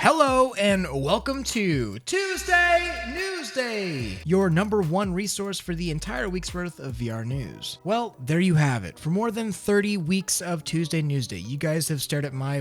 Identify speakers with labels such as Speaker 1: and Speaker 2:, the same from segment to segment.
Speaker 1: Hello and welcome to Tuesday Newsday, your #1 resource for the entire week's worth of VR news. Well, there you have it. For more than 30 weeks of Tuesday Newsday, you guys have stared at my,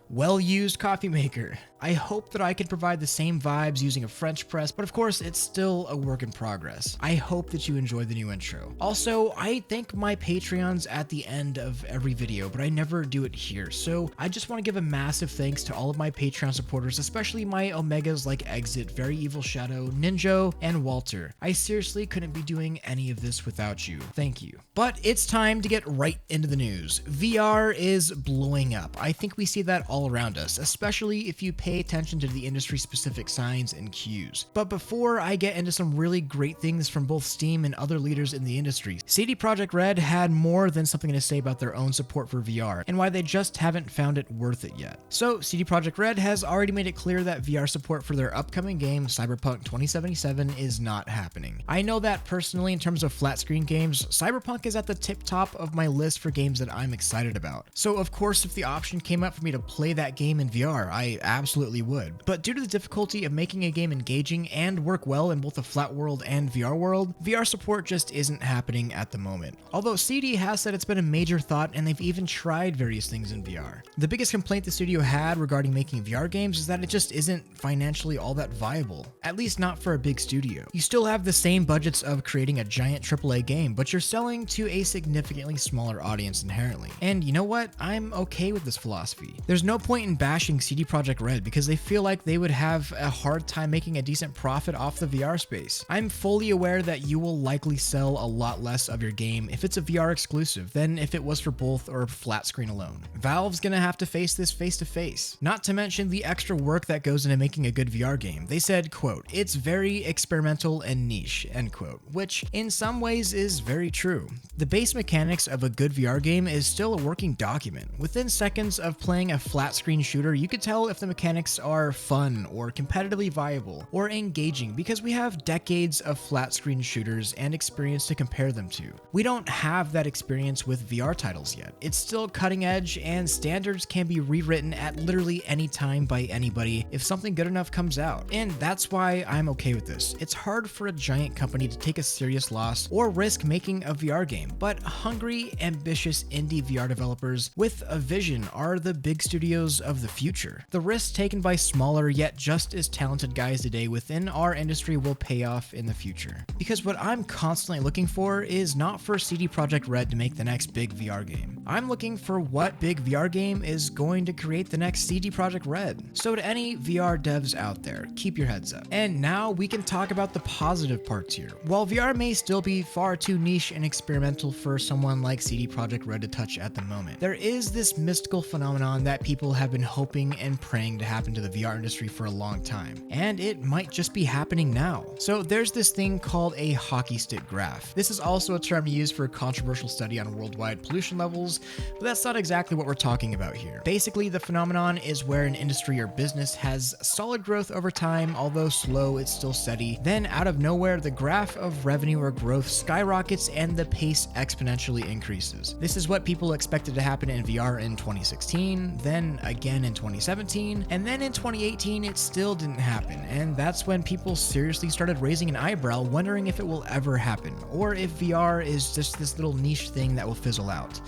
Speaker 1: well-used coffee maker. I hope that I can provide the same vibes using a French press, but of course it's still a work in progress. I hope that you enjoy the new intro. Also, I thank my Patreons at the end of every video, but I never do it here. So I just want to give a massive thanks to all of my Patreon supporters, especially my Omegas like Exit, Very Evil Shadow, Ninjo, and Walter. I seriously couldn't be doing any of this without you. Thank you. But it's time to get right into the news. VR is blowing up. I think we see that all around us, especially if you pay attention to the industry-specific signs and cues. But before I get into some really great things from both Steam and other leaders in the industry, Projekt Red had more than something to say about their own support for VR and why they just haven't found it worth it yet. So Projekt Red has already made it clear that VR support for their upcoming game, Cyberpunk 2077, is not happening. I know that personally, in terms of flat-screen games, Cyberpunk is at the tip-top of my list for games that I'm excited about. So of course, if the option came up for me to play that game in VR, I absolutely would. But due to the difficulty of making a game engaging and work well in both the flat world and VR world, VR support just isn't happening at the moment. Although CD has said it's been a major thought and they've even tried various things in VR. The biggest complaint the studio had regarding making VR games is that it just isn't financially all that viable, at least not for a big studio. You still have the same budgets of creating a giant AAA game, but you're selling to a significantly smaller audience inherently. And you know what? I'm okay with this philosophy. There's no point in bashing Projekt Red because they feel like they would have a hard time making a decent profit off the VR space. I'm fully aware that you will likely sell a lot less of your game if it's a VR exclusive than if it was for both or flat screen alone. Valve's gonna have to face this face to face. Not to mention the extra work that goes into making a good VR game. They said, quote, "It's very experimental and niche," end quote, which in some ways is very true. The base mechanics of a good VR game is still a working document. Within seconds of playing a flat screen shooter, you could tell if the mechanics are fun or competitively viable or engaging because we have decades of flat screen shooters and experience to compare them to. We don't have that experience with VR titles yet. It's still cutting edge and standards can be rewritten at literally any time by anybody if something good enough comes out. And that's why I'm okay with this. It's hard for a giant company to take a serious loss or risk making a VR game, but hungry, ambitious indie VR developers with a vision are the big studios of the future. The risks taken by smaller yet just as talented guys today within our industry will pay off in the future. Because what I'm constantly looking for is not for Projekt Red to make the next big VR game. I'm looking for what big VR game is going to create the next Projekt Red. So to any VR devs out there, keep your heads up. And now we can talk about the positive parts here. While VR may still be far too niche and experimental for someone like Projekt Red to touch at the moment, there is this mystical phenomenon that people have been hoping and praying to happen to the VR industry for a long time, and it might just be happening now. So there's this thing called a hockey stick graph. This is also a term used for a controversial study on worldwide pollution levels, but that's not exactly what we're talking about here. Basically, the phenomenon is where an industry or business has solid growth over time, although slow, it's still steady. Then out of nowhere, the graph of revenue or growth skyrockets and the pace exponentially increases. This is what people expected to happen in VR in 2016, then again in 2017, and then in 2018 it still didn't happen, and that's when people seriously started raising an eyebrow wondering if it will ever happen, or if VR is just this little niche thing that will fizzle out.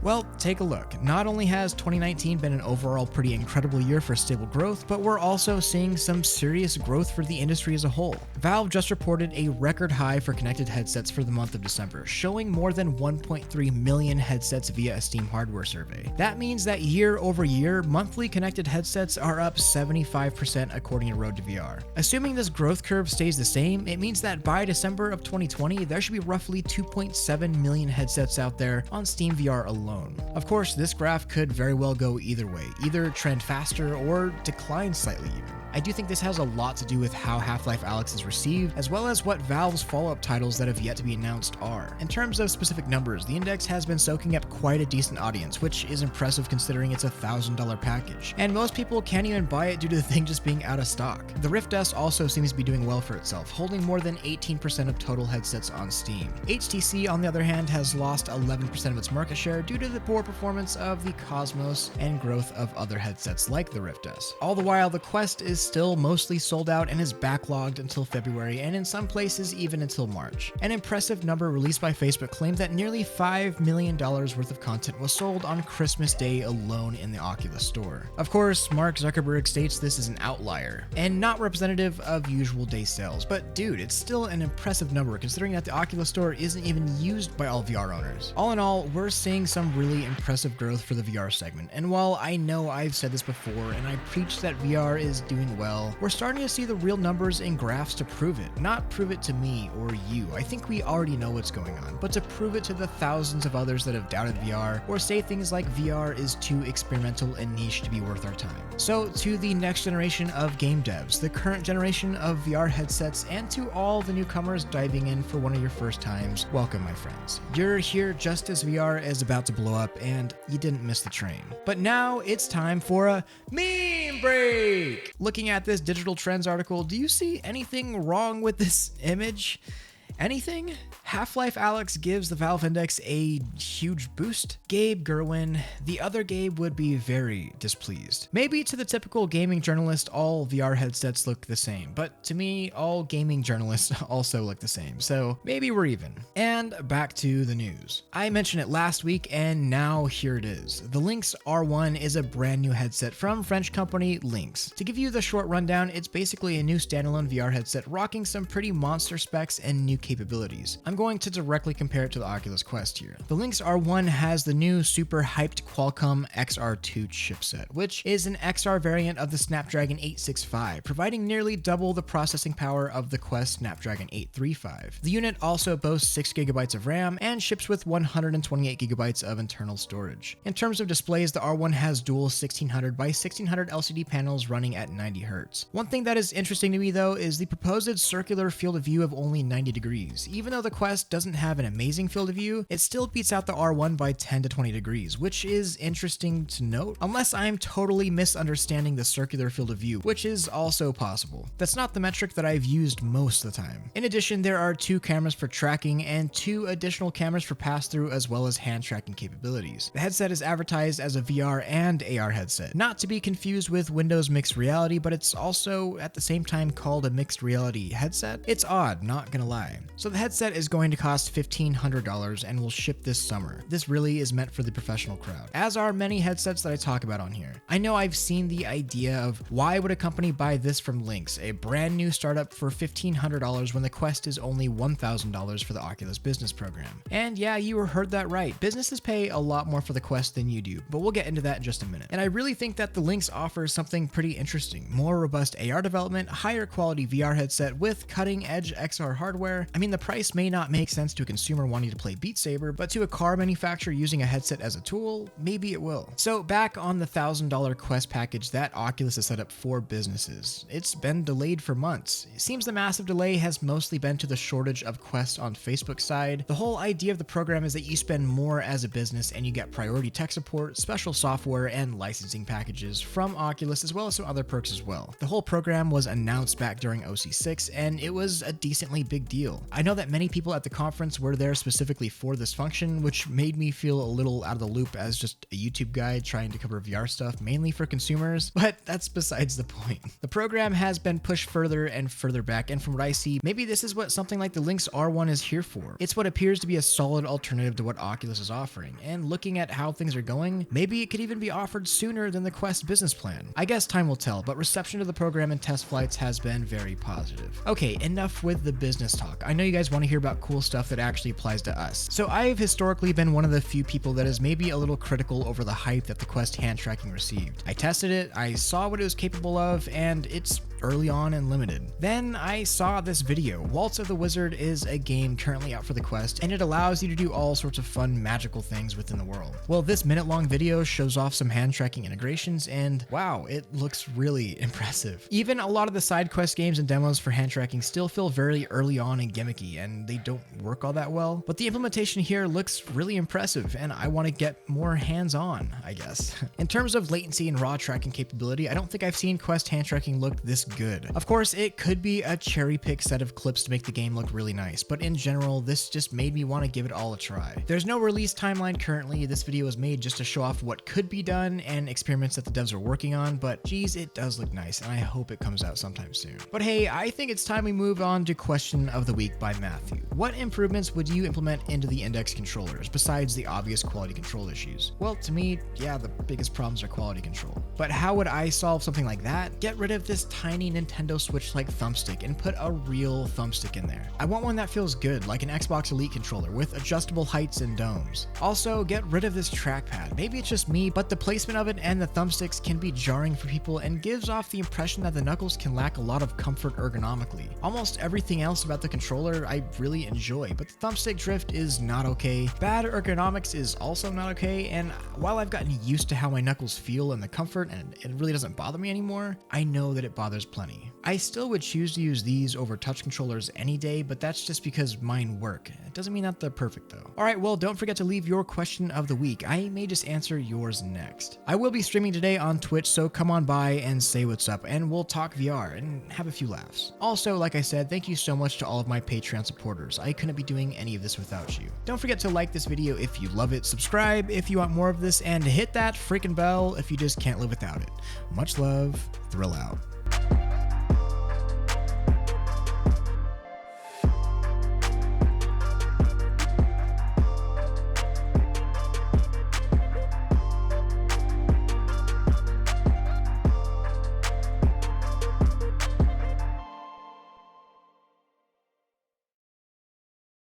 Speaker 1: Well, take a look. Not only has 2019 been an overall pretty incredible year for stable growth, but we're also seeing some serious growth for the industry as a whole. Valve just reported a record high for connected headsets for the month of December, showing more than 1.3 million headsets via a Steam hardware survey. That means that year over year, monthly connected headsets are up 75% according to Road to VR. Assuming this growth curve stays the same, it means that by December of 2020, there should be roughly 2.7 million headsets out there on SteamVR alone. Of course, this graph could very well go either way, either trend faster or decline slightly even. I do think this has a lot to do with how Half-Life Alyx is received, as well as what Valve's follow-up titles that have yet to be announced are. In terms of specific numbers, the index has been soaking up quite a decent audience, which is impressive considering it's a $1,000 package, and most people can't even buy it due to the thing just being out of stock. The Rift S also seems to be doing well for itself, holding more than 18% of total headsets on Steam. HTC, on the other hand, has lost 11% of its market share due due to the poor performance of the Cosmos and growth of other headsets like the Rift S. All the while, the Quest is still mostly sold out and is backlogged until February, and in some places even until March. An impressive number released by Facebook claimed that nearly $5 million worth of content was sold on Christmas Day alone in the Oculus store. Of course, Mark Zuckerberg states this is an outlier and not representative of usual day sales, but dude, it's still an impressive number considering that the Oculus store isn't even used by all VR owners. All in all, we're seeing some really impressive growth for the VR segment, and while I know I've said this before and I preach that VR is doing well, we're starting to see the real numbers and graphs to prove it. Not prove it to me or you, I think we already know what's going on, but to prove it to the thousands of others that have doubted VR or say things like VR is too experimental and niche to be worth our time. So to the next generation of game devs, the current generation of VR headsets, and to all the newcomers diving in for one of your first times, welcome my friends. You're here just as VR is about to blow up and you didn't miss the train. But now it's time for a meme break! Looking at this Digital Trends article, do you see anything wrong with this image? Anything? Half-Life Alyx gives the Valve Index a huge boost. Gabe Gerwin, the other Gabe, would be very displeased. Maybe to the typical gaming journalist, all VR headsets look the same, but to me, all gaming journalists also look the same, so maybe we're even. And back to the news. I mentioned it last week, and now here it is. The Lynx R1 is a brand new headset from French company Lynx. To give you the short rundown, it's basically a new standalone VR headset rocking some pretty monster specs and new capabilities. I'm going to directly compare it to the Oculus Quest here. The Lynx R1 has the new super hyped Qualcomm XR2 chipset, which is an XR variant of the Snapdragon 865, providing nearly double the processing power of the Quest Snapdragon 835. The unit also boasts 6GB of RAM and ships with 128GB of internal storage. In terms of displays, the R1 has dual 1600 by 1600 LCD panels running at 90Hz. One thing that is interesting to me though is the proposed circular field of view of only 90 degrees. Even though the Quest doesn't have an amazing field of view, it still beats out the R1 by 10 to 20 degrees, which is interesting to note, unless I'm totally misunderstanding the circular field of view, which is also possible. That's not the metric that I've used most of the time. In addition, there are 2 cameras for tracking and 2 additional cameras for pass-through as well as hand tracking capabilities. The headset is advertised as a VR and AR headset, not to be confused with Windows Mixed Reality, but it's also at the same time called a mixed reality headset. It's odd, not gonna lie. So the headset is going to cost $1,500 and will ship this summer. This really is meant for the professional crowd, as are many headsets that I talk about on here. I know I've seen the idea of why would a company buy this from Lynx, a brand new startup, for $1,500 when the Quest is only $1,000 for the Oculus Business Program. And yeah, you heard that right. Businesses pay a lot more for the Quest than you do, but we'll get into that in just a minute. And I really think that the Lynx offers something pretty interesting. More robust AR development, higher quality VR headset with cutting edge XR hardware. I mean, the price may not make sense to a consumer wanting to play Beat Saber, but to a car manufacturer using a headset as a tool, maybe it will. So back on the $1,000 Quest package that Oculus has set up for businesses. It's been delayed for months. It seems the massive delay has mostly been to the shortage of Quest on Facebook's side. The whole idea of the program is that you spend more as a business and you get priority tech support, special software, and licensing packages from Oculus, as well as some other perks as well. The whole program was announced back during OC6, and it was a decently big deal. I know that many people at the conference were there specifically for this function, which made me feel a little out of the loop as just a YouTube guy trying to cover VR stuff mainly for consumers, but that's besides the point. The program has been pushed further and further back, and from what I see, maybe this is what something like the Lynx R1 is here for. It's what appears to be a solid alternative to what Oculus is offering, and looking at how things are going, maybe it could even be offered sooner than the Quest business plan. I guess time will tell, but reception to the program and test flights has been very positive. Okay, enough with the business talk. I know you guys want to hear about cool stuff that actually applies to us. So I've historically been one of the few people that is maybe a little critical over the hype that the Quest hand tracking received. I tested it, I saw what it was capable of, and it's early on and limited. Then I saw this video. Waltz of the Wizard is a game currently out for the Quest, and it allows you to do all sorts of fun magical things within the world. Well, this minute-long video shows off some hand tracking integrations, and wow, it looks really impressive. Even a lot of the side quest games and demos for hand tracking still feel very early on and gimmicky, and they don't work all that well, but the implementation here looks really impressive, and I want to get more hands-on, I guess. In terms of latency and raw tracking capability, I don't think I've seen Quest hand tracking look this good. Of course, it could be a cherry-picked set of clips to make the game look really nice, but in general, this just made me want to give it all a try. There's no release timeline currently. This video was made just to show off what could be done and experiments that the devs are working on, but geez, it does look nice, and I hope it comes out sometime soon. But hey, I think it's time we move on to question of the week by Matthew. What improvements would you implement into the Index controllers, besides the obvious quality control issues? Well, to me, yeah, the biggest problems are quality control. But how would I solve something like that? Get rid of this tiny Nintendo Switch-like thumbstick and put a real thumbstick in there. I want one that feels good, like an Xbox Elite controller with adjustable heights and domes. Also, get rid of this trackpad. Maybe it's just me, but the placement of it and the thumbsticks can be jarring for people and gives off the impression that the knuckles can lack a lot of comfort ergonomically. Almost everything else about the controller I really enjoy, but the thumbstick drift is not okay. Bad ergonomics is also not okay, and while I've gotten used to how my knuckles feel and the comfort and it really doesn't bother me anymore, I know that it bothers plenty. I still would choose to use these over touch controllers any day, but that's just because mine work. It doesn't mean that they're perfect though. Alright, well, don't forget to leave your question of the week. I may just answer yours next. I will be streaming today on Twitch, so come on by and say what's up, and we'll talk VR and have a few laughs. Also, like I said, thank you so much to all of my Patreon supporters. I couldn't be doing any of this without you. Don't forget to like this video if you love it, subscribe if you want more of this, and hit that freaking bell if you just can't live without it. Much love, Thrill out.